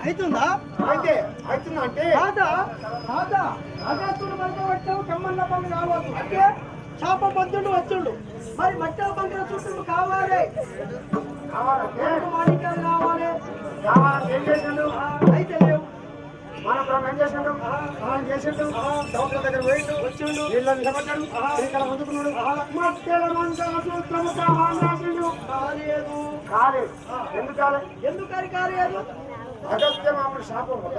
అవుతుందా అయితే అవుతుందంటే అగస్త్యుడు పడుకోబెట్టావు కమ్మన్న పనులు కావచ్చు అంటే శాపబద్ధుడు వచ్చుండు మరి మట్టల బంకర చుట్టూ కావాలి మాణిక్యాలు కావాలి ఏం చేసిండు అయితే లేవు మన బ్రహ్మ ఏం చేసిండు మనం చేసిండు సముద్రం దగ్గర పోయిండు వచ్చిండు నీళ్ళని నిలబడ్డాడు ఇక్కడ అందుకున్నాడు మట్టెల మంత్రము సూత్రము రాసిండు కాలేదు ఎందుకని కాలేదు అగస్త్య మామూలు శాపం వల్ల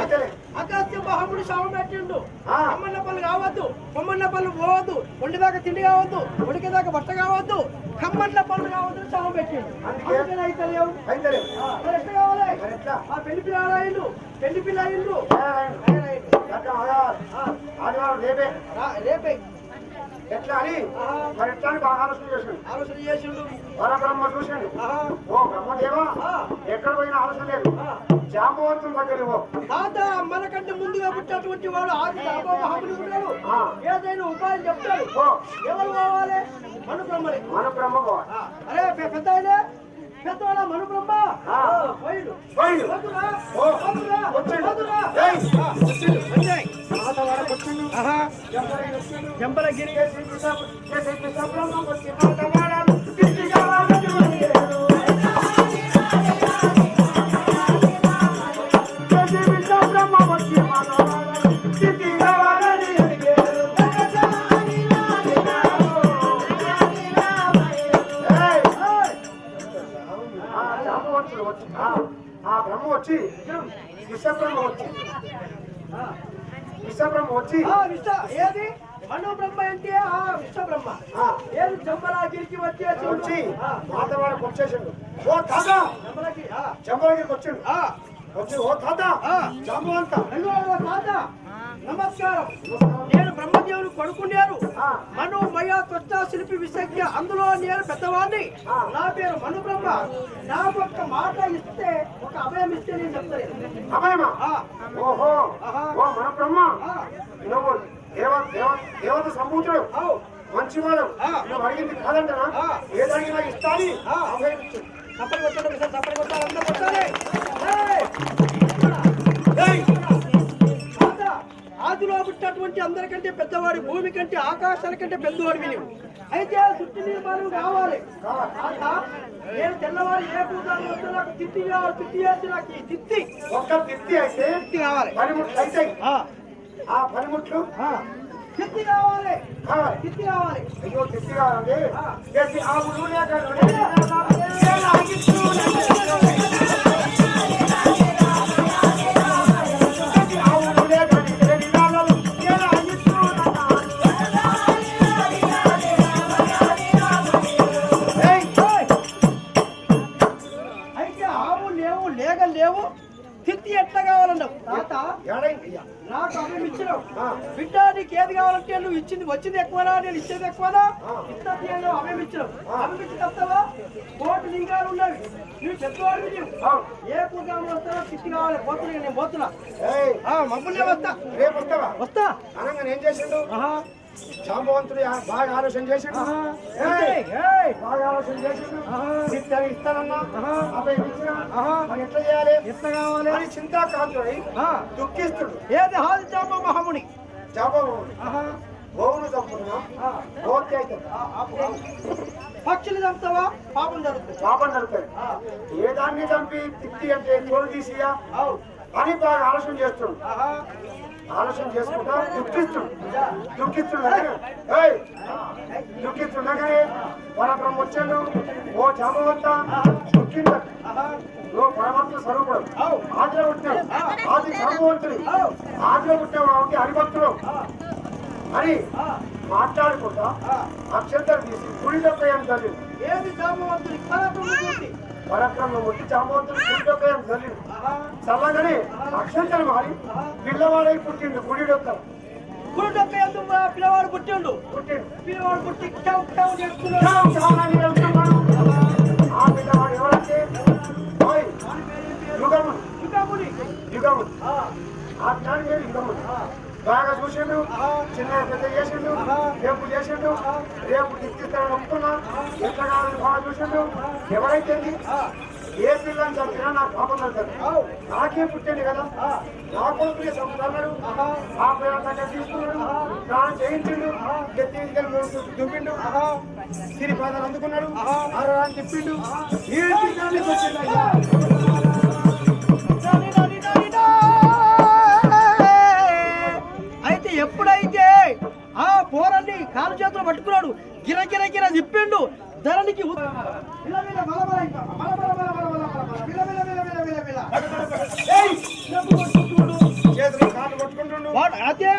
అయితే అగస్త్య మహాముడు శాపం పెట్టిండు అమ్మన్న పనులు కావద్దు బొమ్మన్న పనులు పోవద్దు ఒంటిదాకా తిండి కావద్దు ఉడికేదాకా బట్ట కావద్దు కమ్మన్న పనులు కావద్దు శాపం పెట్టిండు అందుకని అయితే లేవు మరి ఎట్లా కావాలి ఆ పెళ్లి పిల్ల అయిండు ఆదివారం రేపే రేపే ఎట్లా అని మరి ఎట్లా అని బాగా ఆలోచన చేసిండు పరబ్రహ్మ చూసిండు ఓ బ్రహ్మదేవా ఎక్కడ పోయినా ఆలోచన లేదు జాంబవంతుల దగ్గర కాదా మనకంటే ముందుగా పుట్టినటువంటి వాడు ఆది మహాముని ఉన్నాడు ఏదైనా ఉపాయం చెప్తాడు ఎవరు పోవాలి మను బ్రహ్మని మన బ్రహ్మ అరే పెద్దవాడా మను బ్రహ్మ జంబలగిరి ఆ బ్రహ్మ వచ్చి విశ్వబ్రహ్మ వచ్చి ఏది మను బ్రహ్మ అంటే ఆ విశ్వ బ్రహ్మ ఏది జంబలగిరికి వచ్చి మాతవాడికి వచ్చేసిండు ఓ తాత జంబలగిరికి వచ్చిండు వచ్చి ఓ తాత జాంబవంత తాత నమస్కారం నేను బ్రహ్మదేవుని కొడుకున్నారు మనోమయ త్వచ శిల్పి విశజ్ఞ అందులో నేను పెద్దవాడిని నా పేరు మను బ్రహ్మ నా ఒక్క మాట ఇస్తే ఒక అభయం ఇస్తే నేను చెప్తాను అభయమా ఓహో ఓ మన బ్రహ్మ నువ్వు దేవత సంభూతుడు మంచివాడు నువ్వు అడిగింది కాదంటనా ఏది అడిగినా ఇస్తాని అభయం ఇచ్చు చప్పటి కొట్టాలి చప్పటి కొట్టాలి అందరూ కొట్టాలి ఆదిలో పుట్టినటువంటి అందరికంటే పెద్దవాడి భూమి కంటే ఆకాశాల కంటే పెద్దవాడి విలువ అయితే చుట్టూ నిర్మాణం కావాలి నేను తెల్లవారు ఏ పూజలు వస్తే నాకు తిత్తి కావాలి తిత్తి వేసి నాకు ఈ తిత్తి ఒక్క తిత్తి అయితే తిత్తి కావాలి పనిముట్లు అయితే ఆ పనిముట్లు తిత్తి కావాలి తిత్తి కావాలి అయ్యో తిత్తి కావాలండి ఆ ఊళ్ళో వచ్చింది ఎక్కువనా నేను ఇచ్చేది ఎక్కువనా ఇంత తీయంగా అభిమించడం అభిమించి తప్పవా కోటి లింగాలు ఉన్నవి నువ్వు పెద్దవాడివి నీవు ఏ ప్రోగ్రామ్ వస్తావో చిట్టి కావాలి పోతున్నా నేను పోతున్నా మబ్బులే వస్తా రేపు వస్తావా వస్తా అనగా ఏం చేసిండు జాంబవంతుడు బాగా ఆలోచన చేసిండు బాగా ఆలోచన చేసిండు ఇస్తానన్నా అబ్బాయి ఇచ్చినా మరి ఎట్లా చేయాలి ఎట్లా కావాలి అని చింతాకాంతుడై దుఃఖిస్తుడు ఏది హాజు జాంబ మహాముని జాంబవంతుడు గోవును చంపుతున్నా గోత్య పక్షులు చంపుతావా పాపం జరుగుతుంది పాపం జరుగుతుంది ఏ దాన్ని చంపి తిట్టి అంటే తోలు తీసియా అని బాగా ఆలోచన చేస్తుడు ఆలోచన చేసుకుంటా దుఃఖిస్తుండగానే పరబ్రహ్మ వచ్చాడు ఓ జామవంత దుఃఖించ నువ్వు పరమాత్మ స్వరూపుడు ఆదిలో పుట్టావు ఆది జామవంతుడు ఆదిలో పుట్టావు కాబట్టి హరిభక్తుడు అని మాట్లాడుకుంటా అక్షంతలు తీసి గుడి డొక్కయం చదివి ఏది జాంబవంతుడి పరక్రమం వచ్చి జాంబవంతుడు గుడి డొక్కయం చదివి చల్లగానే అక్షంతలు మారి పిల్లవాడై పుట్టిండు గుడి డొక్క పిల్లవాడు పుట్టిండు పిల్లవాడు పుట్టి చేస్తున్నాడు ఆ పిల్లవాడు ఎవరంటే యుగముడు ఆ జ్ఞాని పేరు యుగముడు బాగా చూసిండు చిన్న పెద్ద చేసిండు రేపు చేసిండు రేపు దిక్కిస్తాను ఒప్పుకున్నా ఎట్లా కావాలని బాగా చూసిండు ఎవరైతే ఏ పిల్లని చంపినా నాకు పాపం జరుగుతుంది నాకే పుట్టింది కదా నా కొడుకునే చంపుతున్నాడు ఆ పిల్లల దగ్గర తీసుకున్నాడు స్నానం చేయించిండు తీసుకెళ్ళి దుబ్బిండు తిరిగి పాదాలు అందుకున్నాడు ఆరాన్ని తిప్పిండు అయితే ఎప్పుడైతే ఆ పోరాన్ని కాలు చేతులు పట్టుకున్నాడు గిర తిప్పిండు ధరణికి అదే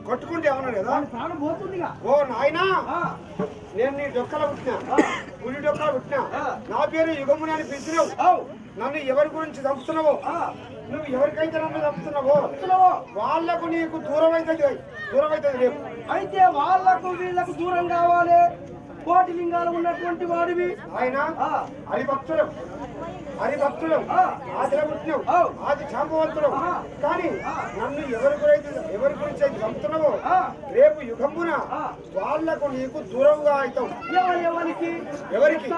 కొట్టుకుంటే ఏమన్నాడు కదా ప్రాణం పోతుంది ఓ నాయనా నేను నీ డొక్కలో పుట్టినా పులి డొక్కలో పుట్టినా నా పేరు యుగముని అని పిలిచినావు నన్ను ఎవరి గురించి చంపుతున్నావో నువ్వు ఎవరికైతే నన్ను చంపుతున్నావో వాళ్లకు నీకు దూరం అవుతుంది రేపు అయితే వాళ్లకు వీళ్లకు దూరం కావాలి కోటి లింగాలు ఉన్నటువంటి వాడివి ఆయన హరిభక్తులు ఆదిలో పుట్టినావు ఆది జాంబవంతుడు కానీ నన్ను ఎవరి గురించి అయితే చంపుతున్నావో రేపు యుగంబున వాళ్లకు నీకు దూరంగా అవుతావు ఎవరికి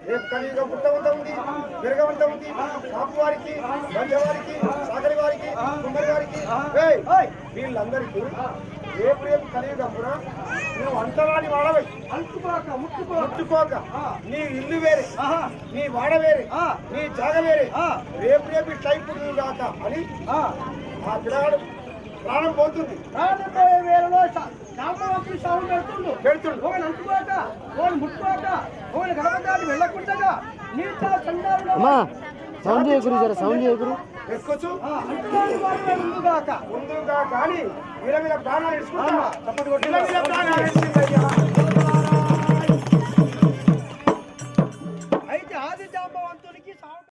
రేపు కలియుగ పుట్టవంత ఉంది మెరుగవంత ఉంది కాపు వారికి బంజ వారికి సాగరి వారికి కుమ్మరి వారికి వీళ్ళందరికీ రేపు కలియుగపున నువ్వు అంటరాని వాడవై ముట్టుకోక నీ ఇల్లు వేరే నీ వాడ వేరే నీ జాగ వేరే రేపు ఇట్లా ఇప్పుడు కాక అని ఆ పిల్లగాడు ప్రాణం పోతుంది పెడుతుండు ఎక్కొచ్చు ముందుగా కానీ వీళ్ళ మీద ప్రాణాలు ఇచ్చుకుంటా